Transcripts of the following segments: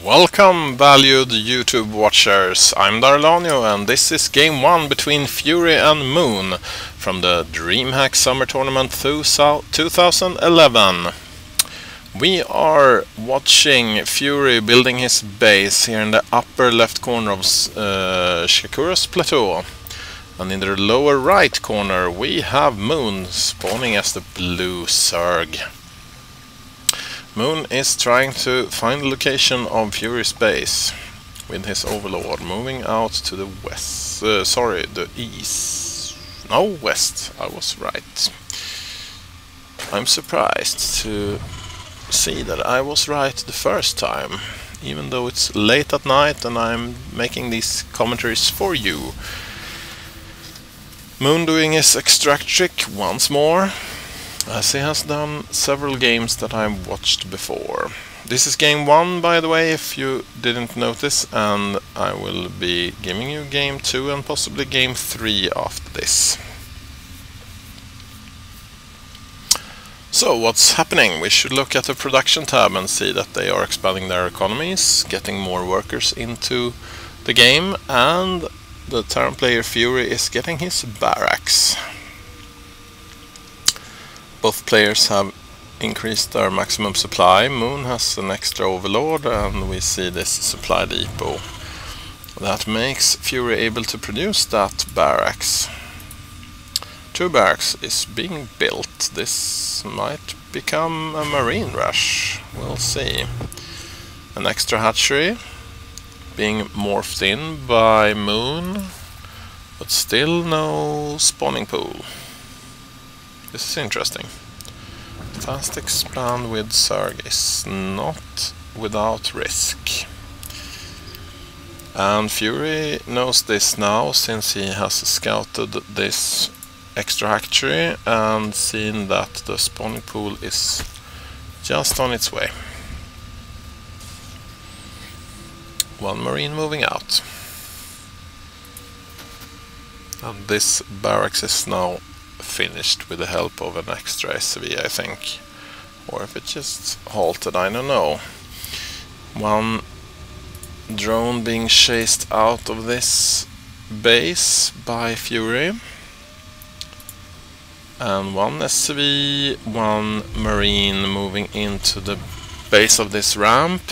Welcome, valued YouTube watchers. I'm Darlanio, and this is Game 1 between Fury and Moon from the Dreamhack Summer Tournament 2011. We are watching Fury building his base here in the upper left corner of Shakuras Plateau. And in the lower right corner we have Moon spawning as the blue Zerg. Moon is trying to find the location of Fury's base with his overlord, moving out to the west. The east. No, west. I was right. I'm surprised to see that I was right the first time, even though it's late at night and I'm making these commentaries for you. Moon doing his extract trick once more, as he has done several games that I've watched before. This is game 1, by the way, if you didn't notice, and I will be giving you game 2 and possibly game 3 after this. So what's happening? We should look at the production tab and see that they are expanding their economies, getting more workers into the game, and the Terran player Fury is getting his barracks. Both players have increased their maximum supply. Moon has an extra overlord, and we see this supply depot. That makes Fury able to produce that barracks. 2 barracks is being built. This might become a marine rush. We'll see. An extra hatchery being morphed in by Moon, but still no spawning pool. This is interesting. Fast expand with Zerg is not without risk. And Fury knows this now, since he has scouted this extra hatchery and seen that the spawning pool is just on its way. 1 marine moving out. And this barracks is now finished with the help of an extra SV, I think. Or if it just halted, I don't know. 1 drone being chased out of this base by Fury. And 1 SV, 1 marine moving into the base of this ramp.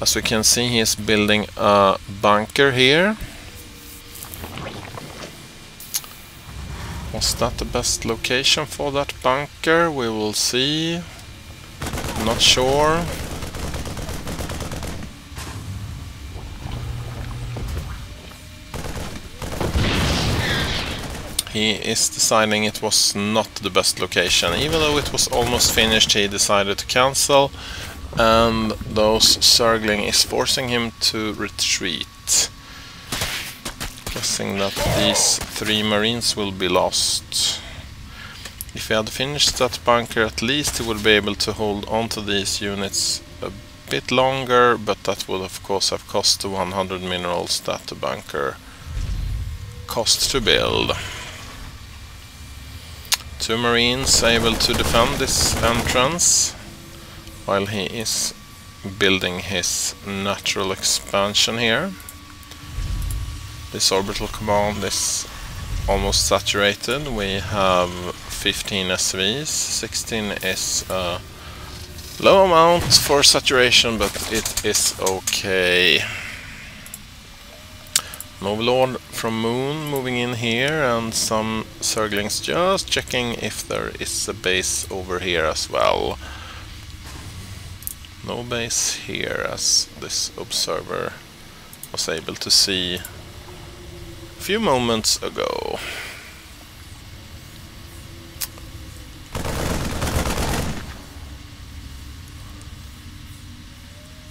As we can see, he is building a bunker here. Was that the best location for that bunker? We will see. Not sure. He is deciding it was not the best location. Even though it was almost finished, he decided to cancel. And those Zergling is forcing him to retreat. Guessing that these 3 marines will be lost. If he had finished that bunker, at least he would be able to hold on to these units a bit longer, but that would of course have cost the 100 minerals that the bunker cost to build. 2 marines able to defend this entrance while he is building his natural expansion here. This orbital command is almost saturated. We have 15 SVs. 16 is a low amount for saturation, but it is okay. An overlord from Moon moving in here, and some Zerglings just checking if there is a base over here as well. No base here, as this observer was able to see a few moments ago.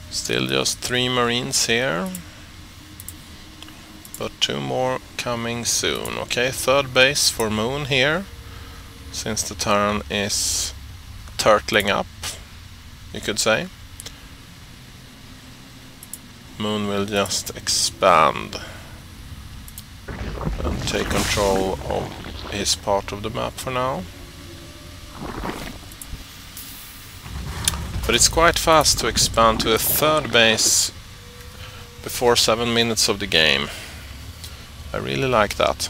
Still just 3 marines here, but 2 more coming soon. Okay, 3rd base for Moon here, since the Terran is turtling up, you could say. Moon will just expand and take control of his part of the map for now. But it's quite fast to expand to a third base before 7 minutes of the game. I really like that.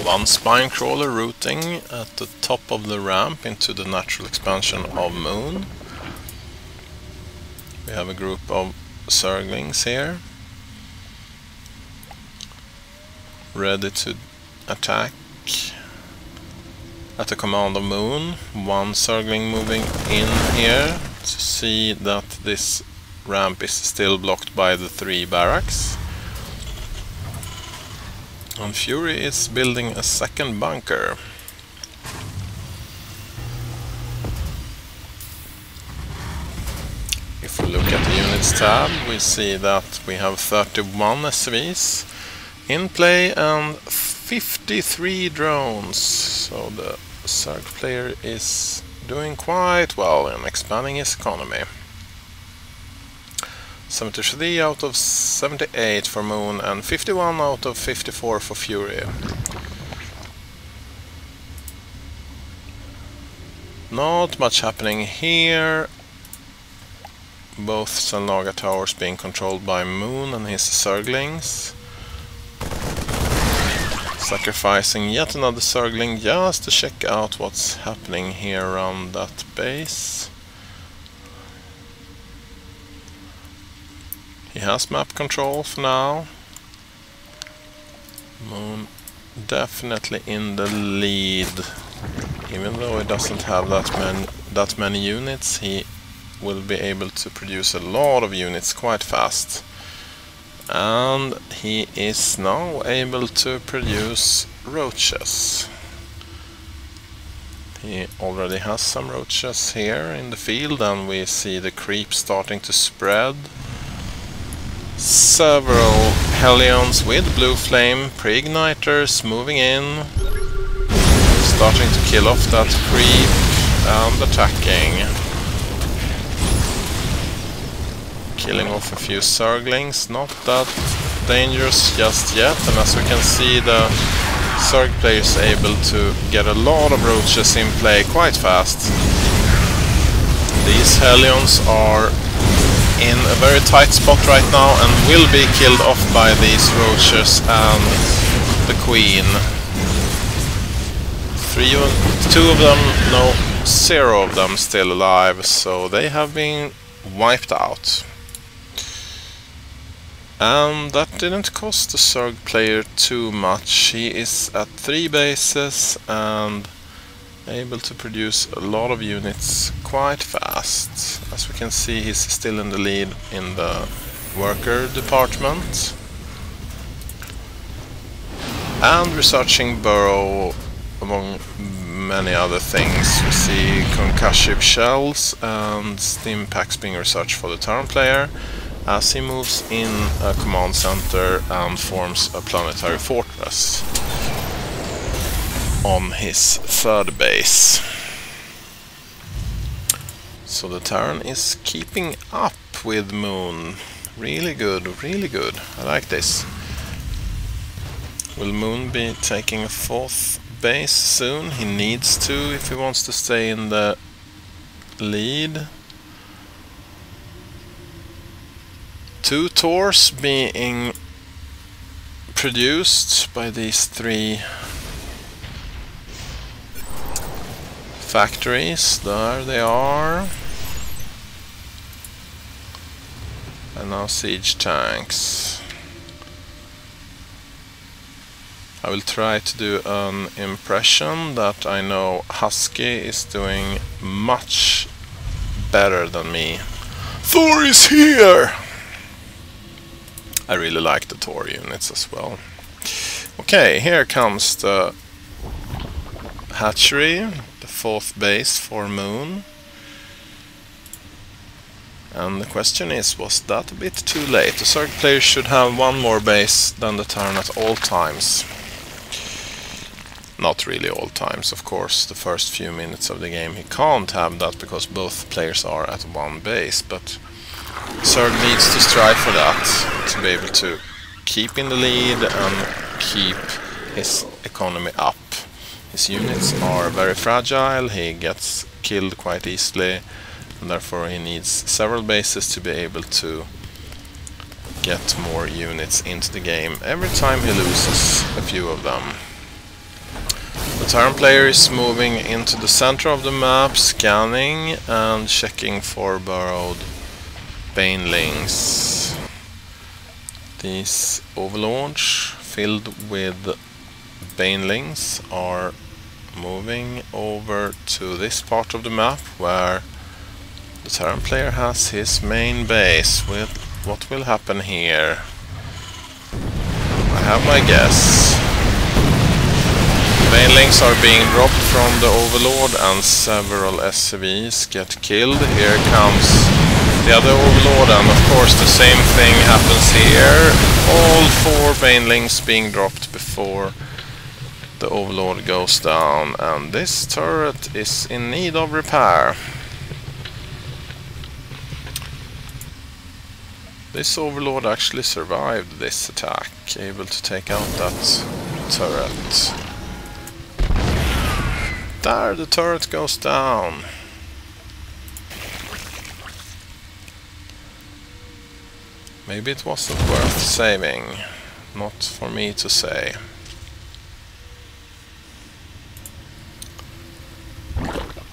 One spine crawler routing at the top of the ramp into the natural expansion of Moon. We have a group of Zerglings here, ready to attack at the command of Moon. One Zergling moving in here to see that this ramp is still blocked by the 3 barracks. And Fury is building a second bunker. If we look at the units tab, we see that we have 31 SCVs in play and 53 drones. So the Zerg player is doing quite well in expanding his economy. 73 out of 78 for Moon and 51 out of 54 for Fury. Not much happening here. Both Salnaga towers being controlled by Moon and his Zerglings. Sacrificing yet another Zergling just to check out what's happening here around that base. He has map control for now. Moon definitely in the lead. Even though he doesn't have that many units, he will be able to produce a lot of units quite fast. And he is now able to produce roaches. He already has some roaches here in the field, and we see the creep starting to spread. Several Hellions with blue flame pre-igniters moving in, starting to kill off that creep and attacking. Killing off a few Zerglings, not that dangerous just yet, and as we can see, the Zerg player is able to get a lot of roaches in play quite fast. These Hellions are in a very tight spot right now and will be killed off by these roaches and the queen. 2 of them, no, 0 of them still alive, so they have been wiped out. And that didn't cost the Zerg player too much. He is at 3 bases and able to produce a lot of units quite fast. As we can see, he's still in the lead in the worker department. And researching burrow among many other things. We see concussive shells and steam packs being researched for the turn player as he moves in a command center and forms a planetary fortress on his 3rd base. So the Terran is keeping up with Moon. Really good, really good. I like this. Will Moon be taking a 4th base soon? He needs to if he wants to stay in the lead. 2 Tors being produced by these 3 factories. There they are. And now siege tanks. I will try to do an impression that I know Husky is doing much better than me. Thor is here! I really like the Tor units as well. Okay, here comes the hatchery, the 4th base for Moon. And the question is, was that a bit too late? The Zerg player should have 1 more base than the Terran at all times. Not really all times, of course. The first few minutes of the game he can't have that because both players are at 1 base, but Zerg needs to strive for that to be able to keep in the lead and keep his economy up. His units are very fragile, he gets killed quite easily, and therefore he needs several bases to be able to get more units into the game every time he loses a few of them. The Terran player is moving into the center of the map, scanning and checking for burrowed banelings. These overlords filled with banelings are moving over to this part of the map where the Terran player has his main base. With what will happen here? I have my guess. Banelings are being dropped from the overlord and several SCVs get killed. Here comes the other overlord, and of course the same thing happens here. All 4 banelings being dropped before the overlord goes down, and this turret is in need of repair. This overlord actually survived this attack, able to take out that turret. There, the turret goes down. Maybe it wasn't worth saving. Not for me to say.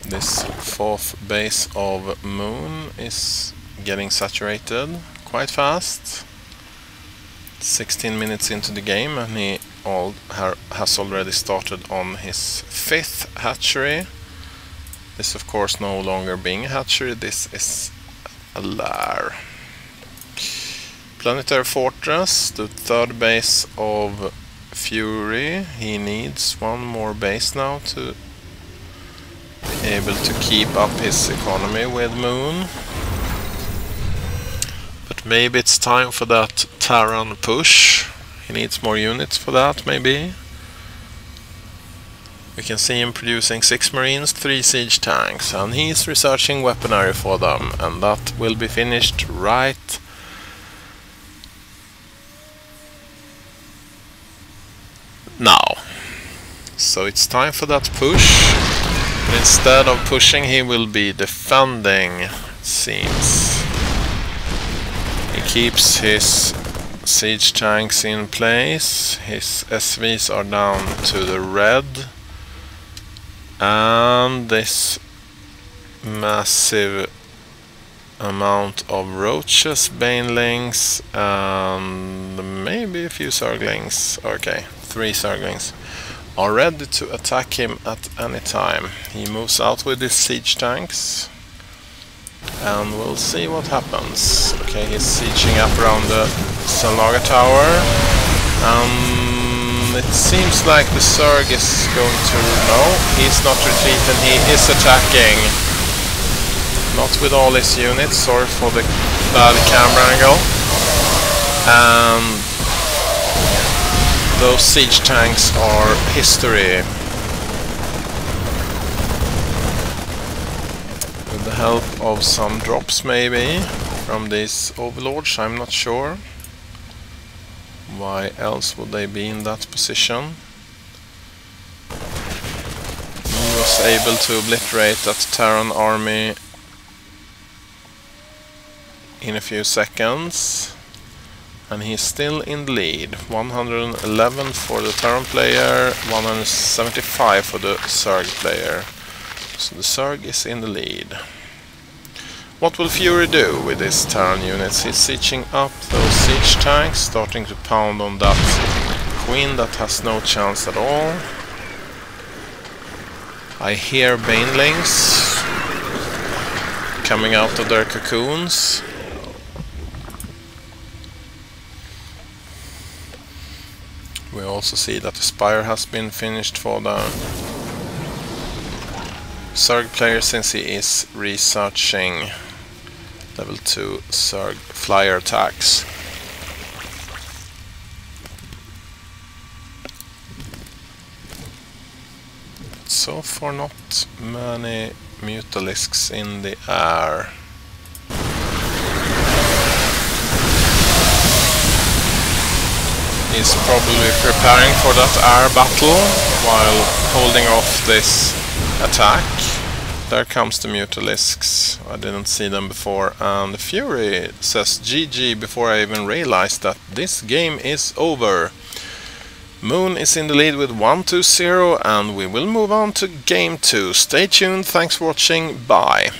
This 4th base of Moon is getting saturated quite fast. 16 minutes into the game and he has already started on his 5th hatchery. This of course no longer being a hatchery, this is a lair. Planetary Fortress, the 3rd base of Fury. He needs 1 more base now to be able to keep up his economy with Moon. But maybe it's time for that Terran push. He needs more units for that, maybe. We can see him producing 6 Marines, 3 siege tanks, and he's researching weaponry for them, and that will be finished right now. So it's time for that push. But instead of pushing, he will be defending, it seems. He keeps his siege tanks in place. His SVs are down to the red. And this massive amount of roaches, banelings, and maybe a few zerglings. Okay, 3 zerglings are ready to attack him at any time. He moves out with his siege tanks, and we'll see what happens. Okay, he's sieging up around the Salaga Tower. It seems like the Zerg is going to... No, he's not retreating, he is attacking. Not with all his units, sorry for the bad camera angle. And those siege tanks are history. With the help of some drops maybe from these overlords, I'm not sure. Why else would they be in that position? He was able to obliterate that Terran army in a few seconds. And he's still in the lead. 111 for the Terran player, 175 for the Zerg player. So the Zerg is in the lead. What will Fury do with his Terran units? He's sieging up those siege tanks, starting to pound on that queen that has no chance at all. I hear banelings coming out of their cocoons. We also see that the spire has been finished for the Zerg player, since he is researching level 2 Zerg flyer attacks. So far not many Mutalisks in the air. He's probably preparing for that air battle while holding off this attack. There comes the Mutalisks. I didn't see them before. And Fury says GG before I even realized that this game is over. Moon is in the lead with 1-0 and we will move on to game 2. Stay tuned, thanks for watching, bye.